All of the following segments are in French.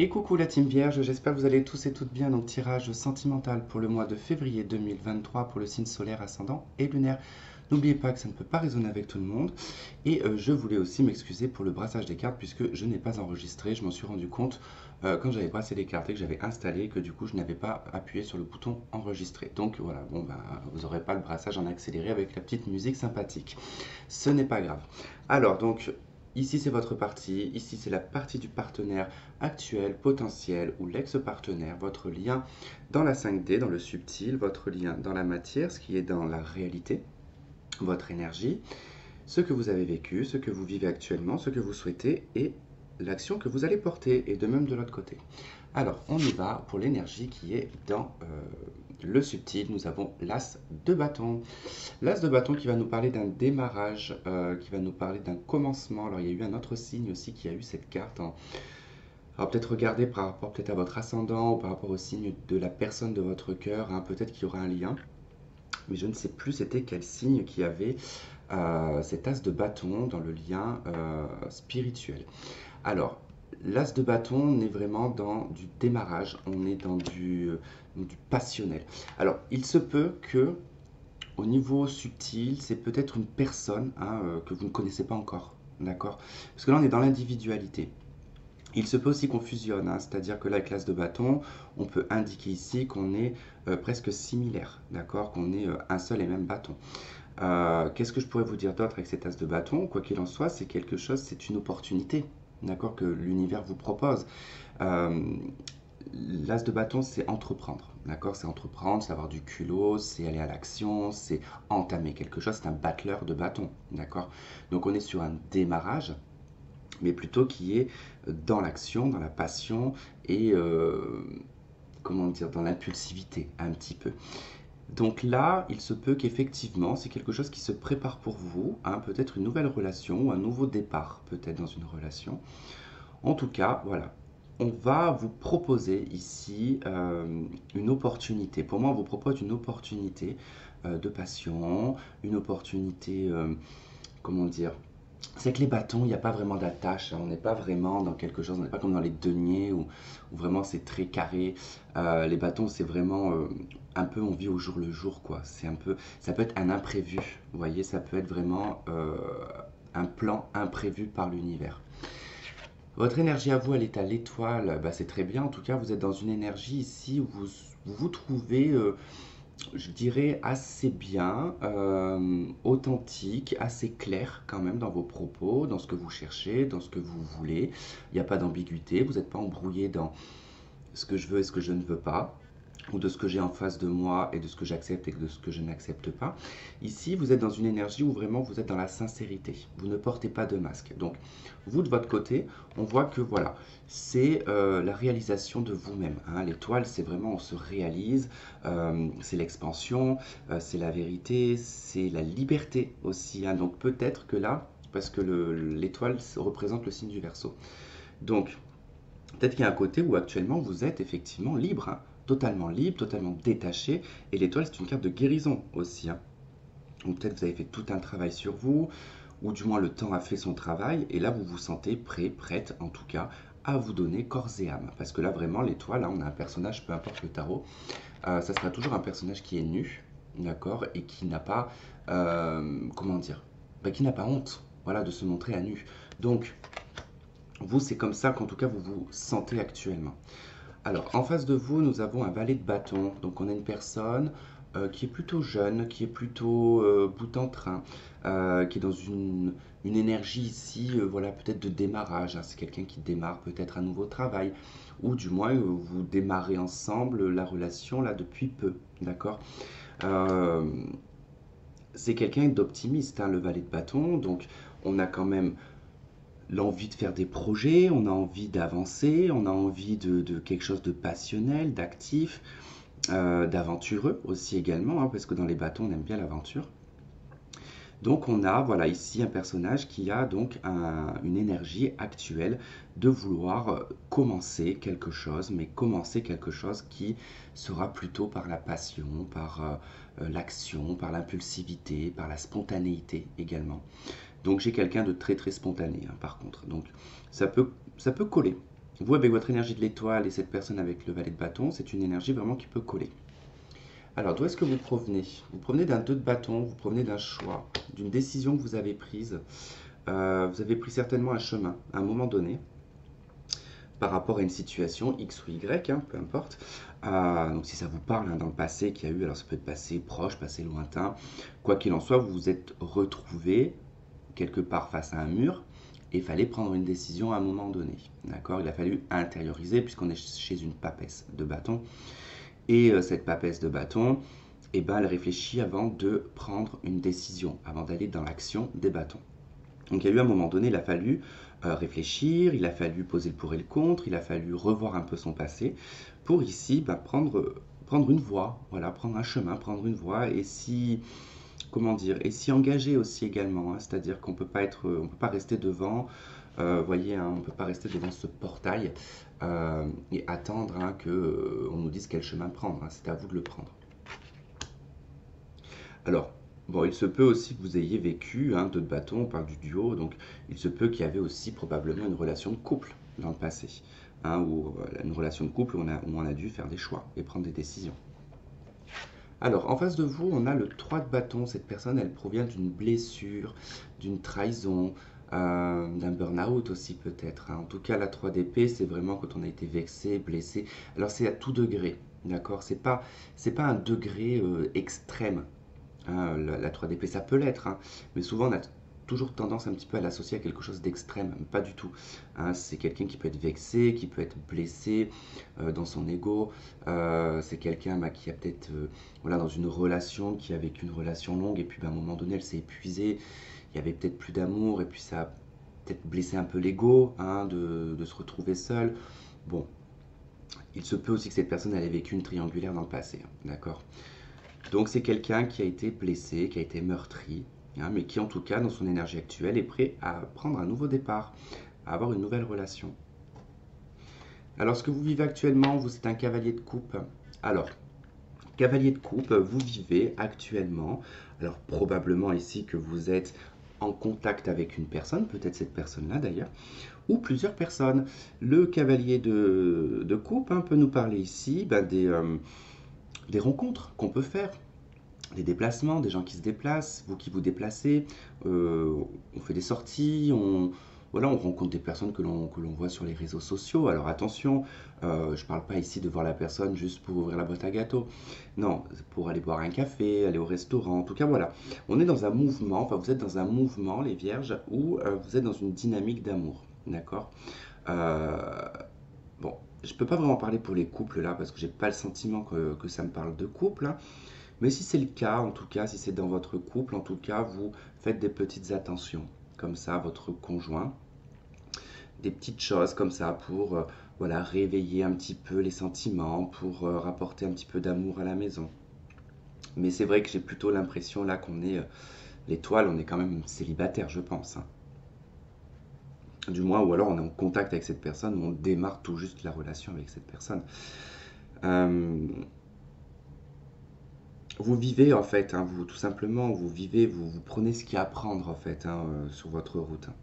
Et coucou la team Vierge, j'espère que vous allez tous et toutes bien. Donc tirage sentimental pour le mois de février 2023 pour le signe solaire, ascendant et lunaire. N'oubliez pas que ça ne peut pas résonner avec tout le monde. Et je voulais aussi m'excuser pour le brassage des cartes puisque je n'ai pas enregistré. Je m'en suis rendu compte quand j'avais brassé les cartes et que j'avais installé que du coup je n'avais pas appuyé sur le bouton enregistrer. Donc voilà, bon bah vous n'aurez pas le brassage en accéléré avec la petite musique sympathique. Ce n'est pas grave. Alors donc ici, c'est votre partie. Ici, c'est la partie du partenaire actuel, potentiel ou l'ex-partenaire. Votre lien dans la 5D, dans le subtil. Votre lien dans la matière, ce qui est dans la réalité. Votre énergie. Ce que vous avez vécu, ce que vous vivez actuellement, ce que vous souhaitez et l'action que vous allez porter. Et de même de l'autre côté. Alors, on y va pour l'énergie qui est dans le subtil. Nous avons l'as de bâton. L'as de bâton qui va nous parler d'un démarrage, qui va nous parler d'un commencement. Alors, il y a eu un autre signe aussi qui a eu cette carte. Alors, peut-être regarder par rapport peut-être à votre ascendant ou par rapport au signe de la personne de votre cœur. Hein, peut-être qu'il y aura un lien. Mais je ne sais plus c'était quel signe qui avait cet as de bâton dans le lien spirituel. Alors, l'as de bâton, on est vraiment dans du démarrage, on est dans du passionnel. Alors, il se peut que, au niveau subtil, c'est peut-être une personne hein, que vous ne connaissez pas encore, d'accord? Parce que là, on est dans l'individualité. Il se peut aussi qu'on fusionne, hein, c'est-à-dire que là, avec l'as de bâton, on peut indiquer ici qu'on est presque similaire, d'accord? Qu'on est un seul et même bâton. Qu'est-ce que je pourrais vous dire d'autre avec cet as de bâton? Quoi qu'il en soit, c'est quelque chose, c'est une opportunité, d'accord, que l'univers vous propose. Euh, L'as de bâton, c'est entreprendre, d'accord? C'est entreprendre, c'est avoir du culot, c'est aller à l'action, c'est entamer quelque chose, c'est un battleur de bâton, d'accord? Donc on est sur un démarrage, mais plutôt qui est dans l'action, dans la passion et, comment dire, dans l'impulsivité, un petit peu. Donc là, il se peut qu'effectivement, c'est quelque chose qui se prépare pour vous, hein, peut-être une nouvelle relation ou un nouveau départ, peut-être dans une relation. En tout cas, voilà, on va vous proposer ici une opportunité. Pour moi, on vous propose une opportunité de passion, une opportunité, comment dire, c'est que les bâtons, il n'y a pas vraiment d'attache, hein. On n'est pas vraiment dans quelque chose, on n'est pas comme dans les deniers où vraiment c'est très carré. Les bâtons, c'est vraiment un peu on vit au jour le jour, quoi. C'est un peu, ça peut être un imprévu, vous voyez, ça peut être vraiment un plan imprévu par l'univers. Votre énergie à vous, elle est à l'étoile, bah, c'est très bien. En tout cas, vous êtes dans une énergie ici où vous vous trouvez je dirais assez bien, authentique, assez clair quand même dans vos propos, dans ce que vous cherchez, dans ce que vous voulez. Il n'y a pas d'ambiguïté, vous n'êtes pas embrouillé dans ce que je veux et ce que je ne veux pas, ou de ce que j'ai en face de moi et de ce que j'accepte et de ce que je n'accepte pas. Ici, vous êtes dans une énergie où vraiment vous êtes dans la sincérité. Vous ne portez pas de masque. Donc, vous de votre côté, on voit que voilà, c'est la réalisation de vous-même. Hein. L'étoile, c'est vraiment on se réalise, c'est l'expansion, c'est la vérité, c'est la liberté aussi. Hein. Donc, peut-être que là, parce que l'étoile représente le signe du Verseau. Donc, peut-être qu'il y a un côté où actuellement vous êtes effectivement libre, hein, totalement libre, totalement détaché. Et l'étoile, c'est une carte de guérison aussi. Hein. Donc peut-être que vous avez fait tout un travail sur vous, ou du moins le temps a fait son travail, et là vous vous sentez prêt, prête en tout cas, à vous donner corps et âme. Parce que là vraiment, l'étoile, là on a un personnage, peu importe le tarot, ça sera toujours un personnage qui est nu, d'accord, et qui n'a pas, comment dire, bah, qui n'a pas honte, voilà, de se montrer à nu. Donc, vous, c'est comme ça qu'en tout cas vous vous sentez actuellement. Alors, en face de vous, nous avons un valet de bâton. Donc, on a une personne qui est plutôt jeune, qui est plutôt bout en train, qui est dans une énergie ici, voilà, peut-être de démarrage. Hein. C'est quelqu'un qui démarre peut-être un nouveau travail, ou du moins vous démarrez ensemble la relation là depuis peu, d'accord? Euh, c'est quelqu'un d'optimiste, hein, le valet de bâton. Donc, on a quand même l'envie de faire des projets, on a envie d'avancer, on a envie de quelque chose de passionnel, d'actif, d'aventureux aussi également, hein, parce que dans les bâtons, on aime bien l'aventure. Donc on a voilà ici un personnage qui a donc une énergie actuelle de vouloir commencer quelque chose, mais commencer quelque chose qui sera plutôt par la passion, par l'action, par l'impulsivité, par la spontanéité également. Donc j'ai quelqu'un de très très spontané, hein, par contre. Donc ça peut coller. vous avec votre énergie de l'étoile et cette personne avec le valet de bâton, c'est une énergie vraiment qui peut coller. Alors, d'où est-ce que vous provenez? Vous provenez d'un 2 de bâton, vous provenez d'un choix, d'une décision que vous avez prise. Vous avez pris certainement un chemin à un moment donné par rapport à une situation X ou Y, hein, peu importe. Donc si ça vous parle, hein, dans le passé qu'il y a eu, alors ça peut être passé proche, passé lointain, quoi qu'il en soit, vous vous êtes retrouvé quelque part face à un mur et il fallait prendre une décision à un moment donné. D'accord? Il a fallu intérioriser puisqu'on est chez une papesse de bâton. Et cette papesse de bâton, eh ben, elle réfléchit avant de prendre une décision, avant d'aller dans l'action des bâtons. Donc il y a eu un moment donné, il a fallu réfléchir, il a fallu poser le pour et le contre, il a fallu revoir un peu son passé pour ici prendre une voie, voilà, prendre un chemin, prendre une voie et comment dire, et s'y engager aussi également, hein, c'est-à-dire qu'on peut pas on peut pas rester devant, voyez, hein, on peut pas rester devant ce portail et attendre, hein, que on nous dise quel chemin prendre, hein, c'est à vous de le prendre. Alors, bon, il se peut aussi que vous ayez vécu, hein, 2 de bâton, on parle du duo, donc il se peut qu'il y avait aussi probablement une relation de couple dans le passé, hein, ou une relation de couple où on a dû faire des choix et prendre des décisions. Alors, en face de vous, on a le 3 de bâton. Cette personne, elle provient d'une blessure, d'une trahison, d'un burn-out aussi peut-être, hein. En tout cas, la 3 d'épée, c'est vraiment quand on a été vexé, blessé. Alors, c'est à tout degré, d'accord? C'est pas un degré extrême, hein, la 3 d'épée, ça peut l'être, hein, mais souvent on a toujours tendance un petit peu à l'associer à quelque chose d'extrême, mais pas du tout, hein. C'est quelqu'un qui peut être vexé, qui peut être blessé dans son ego, c'est quelqu'un qui a peut-être, voilà, dans une relation, qui a vécu une relation longue, et puis à un moment donné elle s'est épuisée, il y avait peut-être plus d'amour, et puis ça a peut-être blessé un peu l'ego, hein, de se retrouver seul. Bon, il se peut aussi que cette personne elle ait vécu une triangulaire dans le passé, hein, d'accord? Donc c'est quelqu'un qui a été blessé, qui a été meurtri, hein, mais qui en tout cas dans son énergie actuelle est prêt à prendre un nouveau départ, à avoir une nouvelle relation. Alors ce que vous vivez actuellement, vous êtes un cavalier de coupe. Alors, cavalier de coupe, vous vivez actuellement, alors probablement ici que vous êtes en contact avec une personne, peut-être cette personne-là d'ailleurs, ou plusieurs personnes. Le cavalier de coupe, hein, peut nous parler ici des rencontres qu'on peut faire, des déplacements, des gens qui se déplacent, vous qui vous déplacez, on fait des sorties, voilà, on rencontre des personnes que l'on voit sur les réseaux sociaux. Alors attention, je ne parle pas ici de voir la personne juste pour ouvrir la boîte à gâteaux. Non, pour aller boire un café, aller au restaurant. En tout cas, voilà, on est dans un mouvement, enfin vous êtes dans un mouvement, les vierges, où vous êtes dans une dynamique d'amour. D'accord? Bon, je ne peux pas vraiment parler pour les couples là, parce que j'ai pas le sentiment que ça me parle de couple, hein. Mais si c'est le cas, en tout cas, si c'est dans votre couple, en tout cas, vous faites des petites attentions, comme ça, à votre conjoint, des petites choses comme ça pour voilà, réveiller un petit peu les sentiments, pour rapporter un petit peu d'amour à la maison. Mais c'est vrai que j'ai plutôt l'impression là qu'on est l'étoile, on est quand même célibataire, je pense, hein. Du moins, ou alors on est en contact avec cette personne, ou on démarre tout juste la relation avec cette personne. Euh, Vous vivez en fait, hein, vous tout simplement, vous vivez, vous prenez ce qu'il y a à prendre en fait, hein, sur votre route, hein.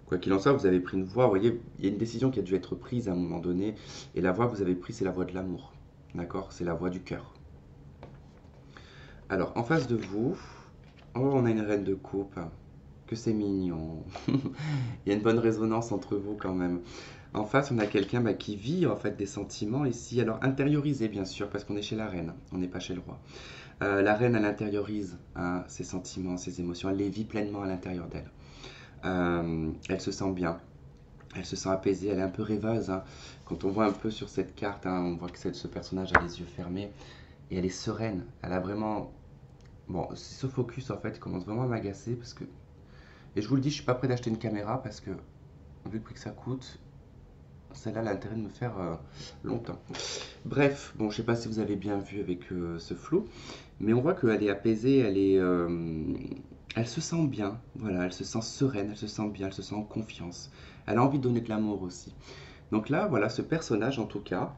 Quoi qu'il en soit, vous avez pris une voie, vous voyez, il y a une décision qui a dû être prise à un moment donné, et la voie que vous avez prise, c'est la voie de l'amour, d'accord? C'est la voie du cœur. Alors, en face de vous, oh, on a une reine de coupe, que c'est mignon. Il y a une bonne résonance entre vous quand même. En face, on a quelqu'un qui vit en fait des sentiments ici, alors intériorisés bien sûr, parce qu'on est chez la reine, on n'est pas chez le roi. La reine, elle intériorise, hein, ses sentiments, ses émotions, elle les vit pleinement à l'intérieur d'elle. Elle se sent bien, elle se sent apaisée, elle est un peu rêveuse, hein. Quand on voit un peu sur cette carte, hein, on voit que ce personnage a les yeux fermés et elle est sereine. Elle a vraiment... Bon, ce focus en fait commence vraiment à m'agacer parce que... Et je vous le dis, je suis pas prêt d'acheter une caméra parce que, vu le prix que ça coûte, celle-là a l'intérêt de me faire longtemps. Bref, bon, je sais pas si vous avez bien vu avec ce flou, mais on voit qu'elle est apaisée, elle se sent bien, voilà, elle se sent sereine, elle se sent bien, elle se sent en confiance. Elle a envie de donner de l'amour aussi. Donc là, voilà, ce personnage, en tout cas,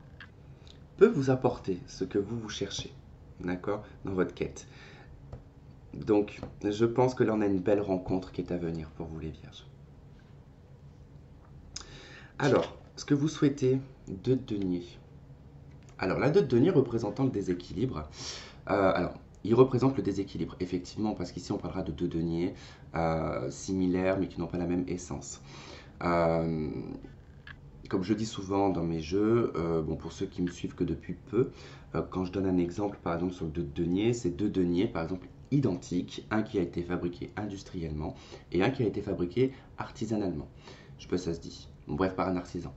peut vous apporter ce que vous cherchez, d'accord, dans votre quête. Donc, je pense que là, on a une belle rencontre qui est à venir pour vous, les vierges. Alors, ce que vous souhaitez, 2 de denier. Alors, la 2 de denier représentant le déséquilibre. Alors, il représente le déséquilibre, effectivement, parce qu'ici on parlera de 2 deniers similaires mais qui n'ont pas la même essence. Comme je dis souvent dans mes jeux, bon, pour ceux qui me suivent que depuis peu, quand je donne un exemple, par exemple sur le 2 de denier, c'est 2 deniers, par exemple, identiques, un qui a été fabriqué industriellement et un qui a été fabriqué artisanalement. Je sais pas si ça se dit. Bon, bref, par un artisan.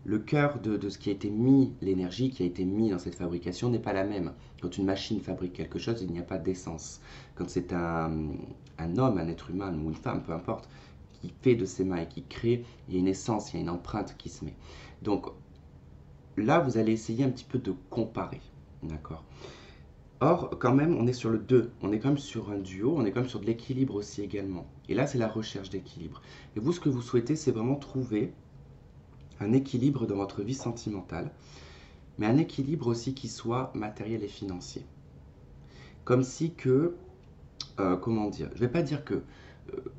Le cœur de ce qui a été mis, l'énergie qui a été mise dans cette fabrication n'est pas la même. Quand une machine fabrique quelque chose, il n'y a pas d'essence. Quand c'est un homme, un être humain ou une femme, peu importe, qui fait de ses mains et qui crée, il y a une essence, il y a une empreinte qui se met. Donc là, vous allez essayer un petit peu de comparer, d'accord? Or, quand même, on est sur le 2, on est quand même sur un duo, on est quand même sur de l'équilibre aussi également. Et là, c'est la recherche d'équilibre. Et vous, ce que vous souhaitez, c'est vraiment trouver un équilibre dans votre vie sentimentale, mais un équilibre aussi qui soit matériel et financier. Comme si que, comment dire, je ne vais pas dire que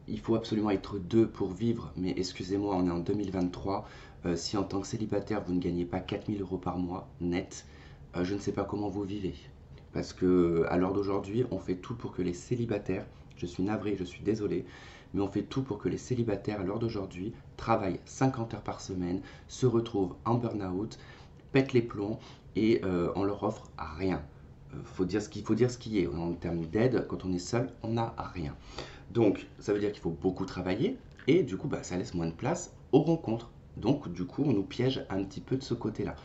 il faut absolument être 2 pour vivre, mais excusez-moi, on est en 2023, si en tant que célibataire vous ne gagnez pas 4000 € par mois net, je ne sais pas comment vous vivez. Parce que à l'heure d'aujourd'hui, on fait tout pour que les célibataires, je suis navré, je suis désolé, mais on fait tout pour que les célibataires à l'heure d'aujourd'hui travaillent 50 heures par semaine, se retrouvent en burn-out, pètent les plombs et on leur offre rien. Faut dire ce qu'il est. En termes d'aide, quand on est seul, on n'a rien. Donc, ça veut dire qu'il faut beaucoup travailler et du coup, ça laisse moins de place aux rencontres. Donc, du coup, on nous piège un petit peu de ce côté-là.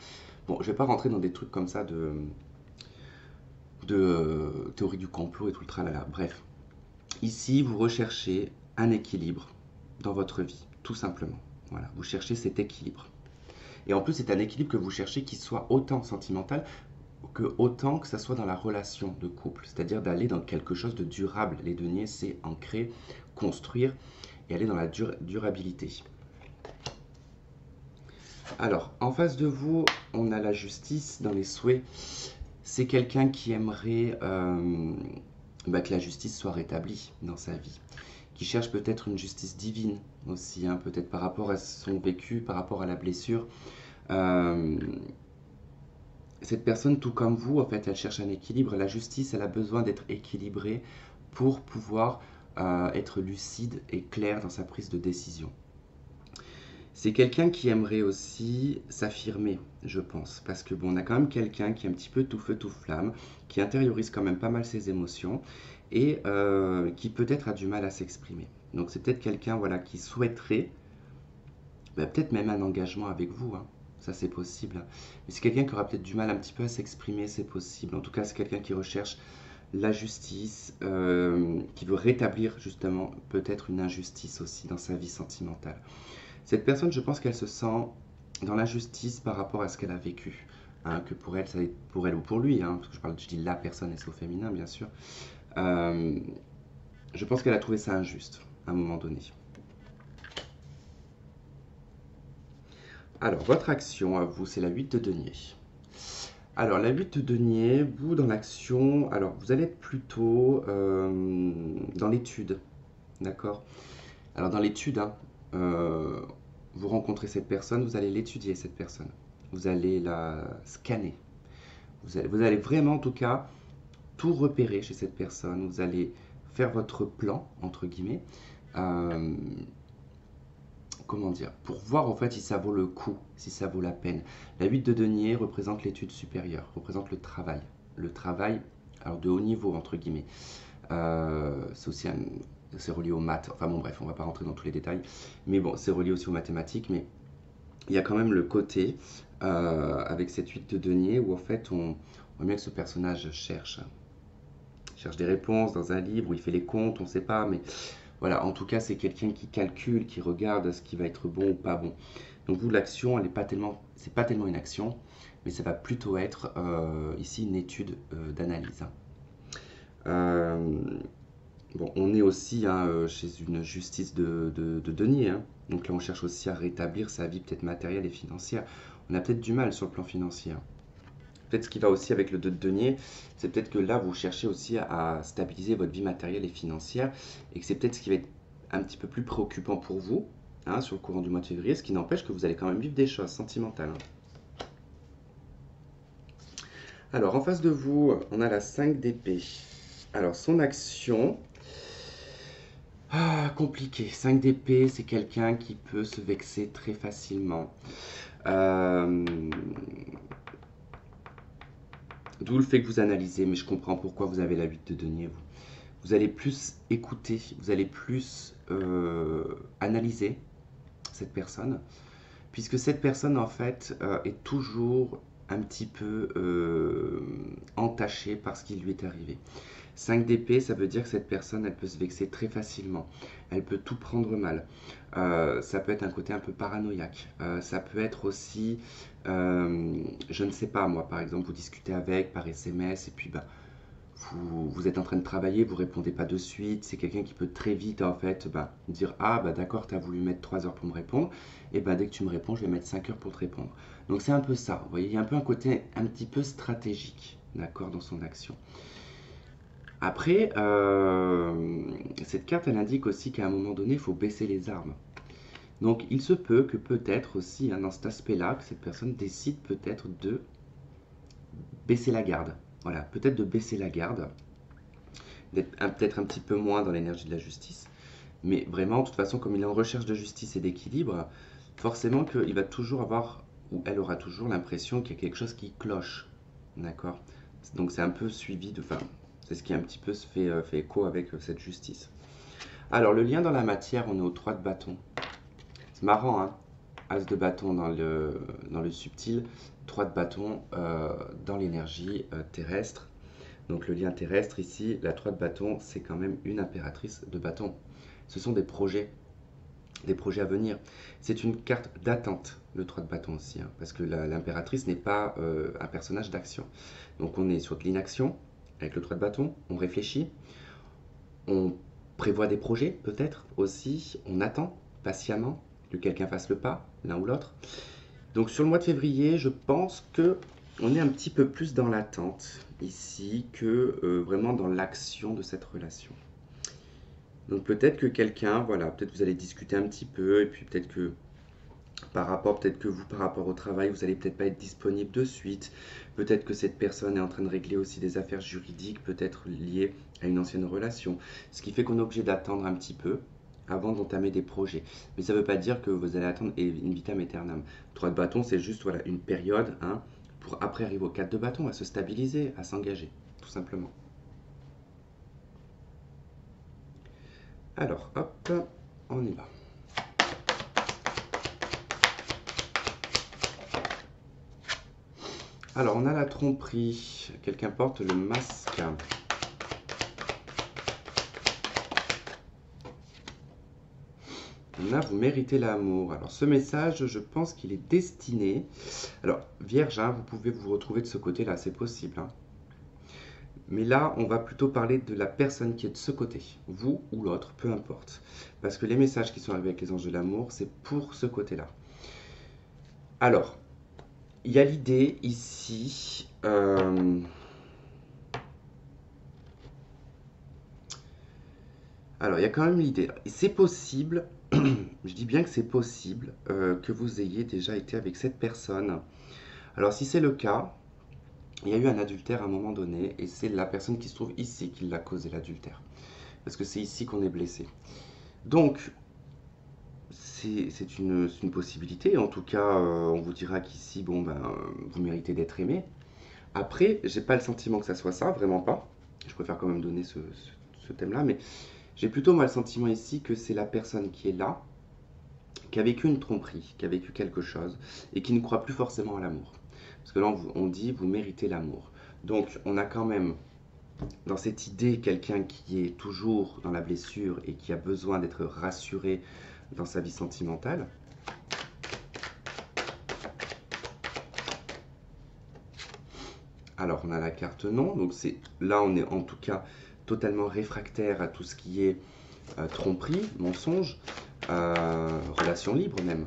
Bon, je ne vais pas rentrer dans des trucs comme ça de théorie du complot et tout le tralala. Bref, ici, vous recherchez un équilibre dans votre vie, tout simplement. Voilà, vous cherchez cet équilibre. Et en plus, c'est un équilibre que vous cherchez qui soit autant sentimental que autant que ça soit dans la relation de couple, c'est-à-dire d'aller dans quelque chose de durable. Les deniers, c'est ancrer, construire et aller dans la durabilité. Alors, en face de vous, on a la justice dans les souhaits. C'est quelqu'un qui aimerait que la justice soit rétablie dans sa vie, qui cherche peut-être une justice divine aussi, hein, peut-être par rapport à son vécu, par rapport à la blessure. Cette personne, tout comme vous, en fait, elle cherche un équilibre. La justice, elle a besoin d'être équilibrée pour pouvoir être lucide et claire dans sa prise de décision. C'est quelqu'un qui aimerait aussi s'affirmer, je pense, parce que bon, on a quand même quelqu'un qui est un petit peu tout feu, tout flamme, qui intériorise quand même pas mal ses émotions et qui peut-être a du mal à s'exprimer. Donc c'est peut-être quelqu'un, voilà, qui souhaiterait peut-être même un engagement avec vous, hein. Ça c'est possible. Mais c'est quelqu'un qui aura peut-être du mal un petit peu à s'exprimer, c'est possible. En tout cas, c'est quelqu'un qui recherche la justice, qui veut rétablir justement peut-être une injustice aussi dans sa vie sentimentale. Cette personne, je pense qu'elle se sent dans l'injustice par rapport à ce qu'elle a vécu. Hein, que pour elle, ça est pour elle ou pour lui, hein, parce que je dis la personne et c'est au féminin bien sûr. Je pense qu'elle a trouvé ça injuste à un moment donné. Alors, votre action à vous, c'est la 8 de denier. Alors, la 8 de denier, vous, dans l'action, alors, vous allez être plutôt dans l'étude, d'accord? Alors, dans l'étude, hein, vous rencontrez cette personne, vous allez l'étudier, cette personne. Vous allez la scanner. Vous allez vraiment, en tout cas, tout repérer chez cette personne. Vous allez faire votre plan, entre guillemets, comment dire, pour voir en fait si ça vaut le coup, si ça vaut la peine. La 8 de denier représente l'étude supérieure, représente le travail. Le travail, alors de haut niveau, entre guillemets. C'est aussi c'est relié aux maths. Enfin bon, bref, on va pas rentrer dans tous les détails. Mais bon, c'est relié aussi aux mathématiques. Mais il y a quand même le côté, avec cette 8 de denier, où en fait, on voit bien que ce personnage cherche des réponses dans un livre, où il fait les comptes, on ne sait pas, mais voilà, en tout cas, c'est quelqu'un qui calcule, qui regarde ce qui va être bon ou pas bon. Donc vous, l'action, c'est pas tellement une action, mais ça va plutôt être ici une étude d'analyse. Bon, on est aussi chez une justice de denier, hein. Donc là, on cherche aussi à rétablir sa vie peut-être matérielle et financière. On a peut-être du mal sur le plan financier, hein. Peut-être ce qui va aussi avec le 2 de denier, c'est peut-être que là, vous cherchez aussi à stabiliser votre vie matérielle et financière, et que c'est peut-être ce qui va être un petit peu plus préoccupant pour vous, hein, sur le courant du mois de février, ce qui n'empêche que vous allez quand même vivre des choses sentimentales. Hein. Alors, en face de vous, on a la 5 d'épée. Alors, son action... Ah, compliqué. 5 d'épée, c'est quelqu'un qui peut se vexer très facilement. D'où le fait que vous analysez, mais je comprends pourquoi vous avez la 8 de denier, vous. Vous allez plus écouter, vous allez plus analyser cette personne, puisque cette personne, en fait, est toujours un petit peu entachée par ce qui lui est arrivé. 5 d'épée, ça veut dire que cette personne, elle peut se vexer très facilement. Elle peut tout prendre mal. Ça peut être un côté un peu paranoïaque. Ça peut être aussi, je ne sais pas, moi, par exemple, vous discutez avec par SMS et puis vous êtes en train de travailler, vous répondez pas de suite. C'est quelqu'un qui peut très vite, en fait, dire « Ah, d'accord, tu as voulu mettre 3 heures pour me répondre. Et dès que tu me réponds, je vais mettre 5 heures pour te répondre. » Donc, c'est un peu ça. Vous voyez, il y a un peu un côté un petit peu stratégique, d'accord, dans son action. Après, cette carte, elle indique aussi qu'à un moment donné, il faut baisser les armes. Donc, il se peut que peut-être aussi, hein, dans cet aspect-là, que cette personne décide peut-être de baisser la garde. Voilà, peut-être de baisser la garde, d'être peut-être un petit peu moins dans l'énergie de la justice. Mais vraiment, de toute façon, comme il est en recherche de justice et d'équilibre, forcément qu'il va toujours avoir, ou elle aura toujours l'impression qu'il y a quelque chose qui cloche. D'accord? Donc, c'est un peu suivi de... Enfin, c'est ce qui un petit peu se fait écho avec cette justice. Alors, le lien dans la matière, on est au 3 de bâton. C'est marrant, hein? As de bâton dans le subtil, 3 de bâton dans l'énergie terrestre. Donc, le lien terrestre ici, la 3 de bâton, c'est quand même une impératrice de bâton. Ce sont des projets à venir. C'est une carte d'attente, le 3 de bâton aussi, hein, parce que l'impératrice n'est pas un personnage d'action. Donc, on est sur de l'inaction. Avec le 3 de bâton, on réfléchit, on prévoit des projets peut-être aussi, on attend patiemment que quelqu'un fasse le pas, l'un ou l'autre. Donc sur le mois de février, je pense que on est un petit peu plus dans l'attente ici que vraiment dans l'action de cette relation. Donc peut-être que quelqu'un, voilà, peut-être vous allez discuter un petit peu et puis peut-être que par rapport au travail, vous allez peut-être pas être disponible de suite. Peut-être que cette personne est en train de régler aussi des affaires juridiques, peut-être liées à une ancienne relation. Ce qui fait qu'on est obligé d'attendre un petit peu avant d'entamer des projets. Mais ça ne veut pas dire que vous allez attendre in vitam aeternam. 3 de bâton, c'est juste voilà, une période hein, pour après arriver au 4 de bâton, à se stabiliser, à s'engager, tout simplement. Alors, hop, on y va. Alors, on a la tromperie. Quelqu'un porte le masque. On a vous méritez l'amour. Alors, ce message, je pense qu'il est destiné... Alors, Vierge, hein, vous pouvez vous retrouver de ce côté-là, c'est possible. Hein. Mais là, on va plutôt parler de la personne qui est de ce côté. Vous ou l'autre, peu importe. Parce que les messages qui sont arrivés avec les anges de l'amour, c'est pour ce côté-là. Alors... Il y a l'idée ici, alors il y a quand même l'idée, c'est possible, je dis bien que c'est possible que vous ayez déjà été avec cette personne. Alors si c'est le cas, il y a eu un adultère à un moment donné et c'est la personne qui se trouve ici qui l'a causé l'adultère. Parce que c'est ici qu'on est blessé. Donc, c'est une possibilité. En tout cas, on vous dira qu'ici, bon, vous méritez d'être aimé. Après, j'ai pas le sentiment que ça soit ça, vraiment pas. Je préfère quand même donner ce thème-là, mais j'ai plutôt moi le sentiment ici que c'est la personne qui est là, qui a vécu une tromperie, qui a vécu quelque chose, et qui ne croit plus forcément à l'amour. Parce que là, on dit, vous méritez l'amour. Donc, on a quand même, dans cette idée, quelqu'un qui est toujours dans la blessure et qui a besoin d'être rassuré dans sa vie sentimentale. Alors, on a la carte non, donc là, on est en tout cas totalement réfractaire à tout ce qui est tromperie, mensonge, relation libre même.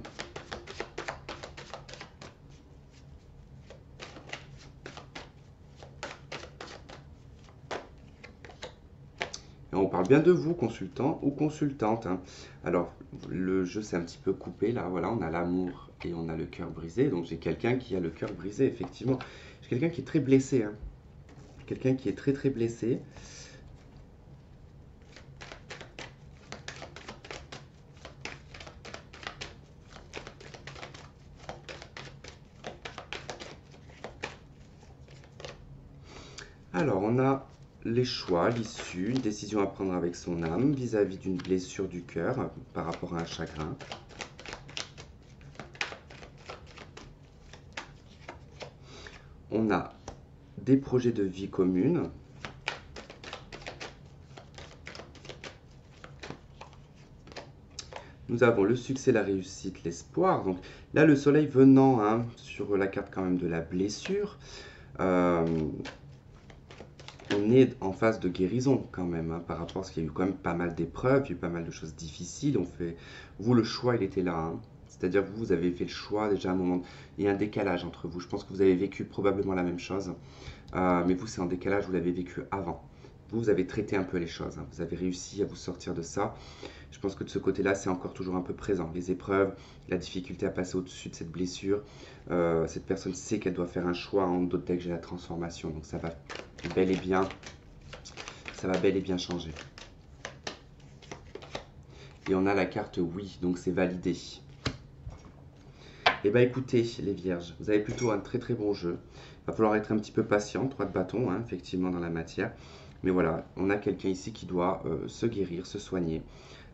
Et on parle bien de vous, consultant ou consultante, hein. Alors, le jeu s'est un petit peu coupé là, voilà, on a l'amour et on a le cœur brisé. Donc j'ai quelqu'un qui a le cœur brisé, effectivement. J'ai quelqu'un qui est très blessé, hein. Quelqu'un qui est très très blessé. Alors, on a les choix, l'issue, une décision à prendre avec son âme vis-à-vis d'une blessure du cœur par rapport à un chagrin. On a des projets de vie commune. Nous avons le succès, la réussite, l'espoir. Donc là, le soleil venant, hein, sur la carte quand même de la blessure. On est en phase de guérison quand même, hein, par rapport à ce qu'il y a eu quand même pas mal d'épreuves, il y a eu pas mal de choses difficiles. Vous, le choix, il était là, hein. C'est-à-dire que vous avez fait le choix déjà à un moment. Il y a un décalage entre vous. Je pense que vous avez vécu probablement la même chose, mais vous, c'est en décalage, vous l'avez vécu avant. Vous avez traité un peu les choses, hein. Vous avez réussi à vous sortir de ça. Je pense que de ce côté-là, c'est encore toujours un peu présent. Les épreuves, la difficulté à passer au-dessus de cette blessure. Cette personne sait qu'elle doit faire un choix en d'autres decks, j'ai la transformation. Donc ça va bel et bien, changer. Et on a la carte oui, donc c'est validé. Et bah écoutez, les vierges, vous avez plutôt un très très bon jeu. Il va falloir être un petit peu patient, 3 de bâton, hein, effectivement, dans la matière. Mais voilà, on a quelqu'un ici qui doit se guérir, se soigner,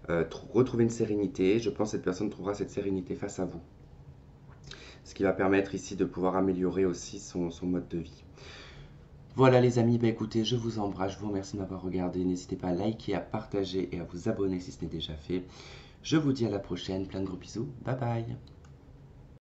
retrouver une sérénité. Je pense que cette personne trouvera cette sérénité face à vous. Ce qui va permettre ici de pouvoir améliorer aussi son mode de vie. Voilà les amis, bah écoutez, je vous embrasse, je vous remercie de m'avoir regardé. N'hésitez pas à liker, à partager et à vous abonner si ce n'est déjà fait. Je vous dis à la prochaine, plein de gros bisous, bye bye.